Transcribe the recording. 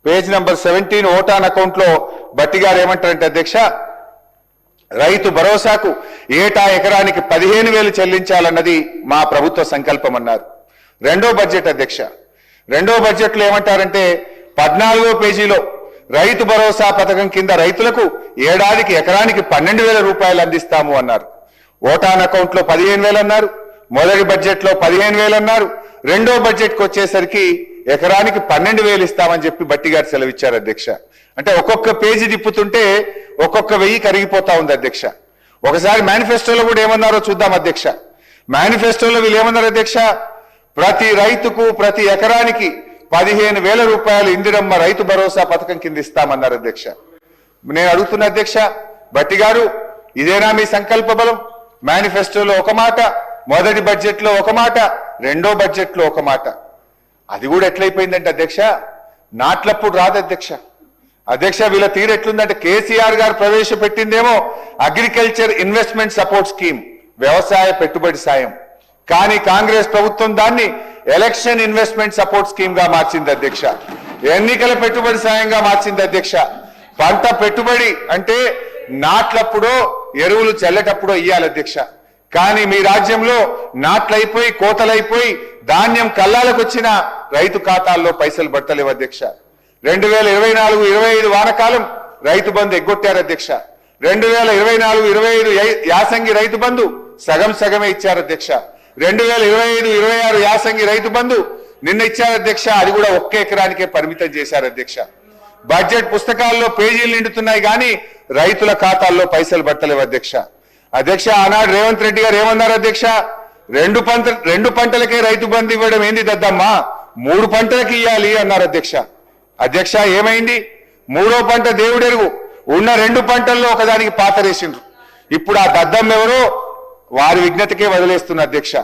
Page number 17 vote on account లో బట్టి గారు ఏమంటారంటే అధ్యక్ష, రైతు భరోసాకు ఏటా ఎకరానికి 15,000 చెల్లించాలన్నది మా ప్రభుత్వ సంకల్పం అన్నారు. రెండో బడ్జెట్ అధ్యక్ష, రెండో బడ్జెట్ లో ఏమంటారంటే 14వ పేజీలో రైతు భరోసా పథకం కింద రైతులకు ఏడాదికి ఎకరానికి 12,000 రూపాయలు అందిస్తాము అన్నారు. ఓటాన్ అకౌంట్ లో 15,000 అన్నారు. మొదటి బడ్జెట్ లో 15,000 అన్నారు. రెండో బడ్జెట్ కు వచ్చేసరికి ఎకరానికి 12,000 ఇస్తామని చెప్పి బట్టి గారు సెలవిచ్చారు అధ్యక్ష. అంటే ఒక్కొక్క పేజీ తిప్పుతుంటే ఒక్కొక్క 1000 కరిగిపోతా ఉంది అధ్యక్ష. ఒకసారి మేనిఫెస్టోలో కూడా ఏమన్నారో చూద్దాం అధ్యక్ష. మేనిఫెస్టోలో వీళ్ళు ఏమన్నారు అధ్యక్ష, ప్రతి రైతుకు ప్రతి ఎకరానికి 15,000 రూపాయలు ఇందిరమ్మ రైతు భరోసా పథకం కింద ఇస్తామన్నారు అధ్యక్ష. నేను అడుగుతున్నా అధ్యక్ష, బట్టి గారు ఇదేనా మీ సంకల్ప బలం? మేనిఫెస్టోలో ఒక మాట, మొదటి బడ్జెట్ లో ఒక మాట, రెండో బడ్జెట్ లో ఒక మాట. అది కూడా ఎట్లయిపోయిందంటే అధ్యక్ష, నాట్లప్పుడు రాదు అధ్యక్ష. అధ్యక్ష వీళ్ళ తీరు ఎట్లుందంటే, కేసీఆర్ గారు ప్రవేశపెట్టిందేమో అగ్రికల్చర్ ఇన్వెస్ట్మెంట్ సపోర్ట్ స్కీమ్, వ్యవసాయ పెట్టుబడి సాయం. కానీ కాంగ్రెస్ ప్రభుత్వం దాన్ని ఎలక్షన్ ఇన్వెస్ట్మెంట్ సపోర్ట్ స్కీమ్ గా మార్చింది అధ్యక్ష. ఎన్నికల పెట్టుబడి సాయంగా మార్చింది అధ్యక్ష. పంట పెట్టుబడి అంటే నాట్లప్పుడో ఎరువులు చల్లేటప్పుడో ఇయ్యాలి అధ్యక్ష. కానీ మీ రాజ్యంలో నాట్లయిపోయి కోతలైపోయి ధాన్యం కల్లాలకు వచ్చిన రైతు ఖాతాల్లో పైసలు పడతలేవు అధ్యక్ష. 2024-25 వానకాలం రైతు బంధు ఎగ్గొట్టారు అధ్యక్ష. 2024-25 యాసంగి రైతు బంధు సగం సగమే ఇచ్చారు అధ్యక్ష. 2025-26 యాసంగి రైతు బంధు నిన్న ఇచ్చారు అధ్యక్ష. అది కూడా ఒక్క ఎకరానికే పరిమితం చేశారు అధ్యక్ష. బడ్జెట్ పుస్తకాల్లో పేజీలు నిండుతున్నాయి కానీ రైతుల ఖాతాల్లో పైసలు పడతలేవు అధ్యక్ష. అధ్యక్ష ఆనాడు రేవంత్ రెడ్డి గారు ఏమన్నారు అధ్యక్ష, రెండు పంటలకే రైతు బంధు ఇవ్వడం ఏంది దద్దమ్మా, 3 పంటలకు ఇవ్వాలి అన్నారు అధ్యక్ష. అధ్యక్ష ఏమైంది? 3వ పంట దేవుడెరుగు, ఉన్న 2 పంటల్లో ఒకదానికి పాతరేసిండ్రు. ఇప్పుడు ఆ దద్దమ్మ ఎవరో వారి విజ్ఞతకే వదిలేస్తున్న అధ్యక్ష.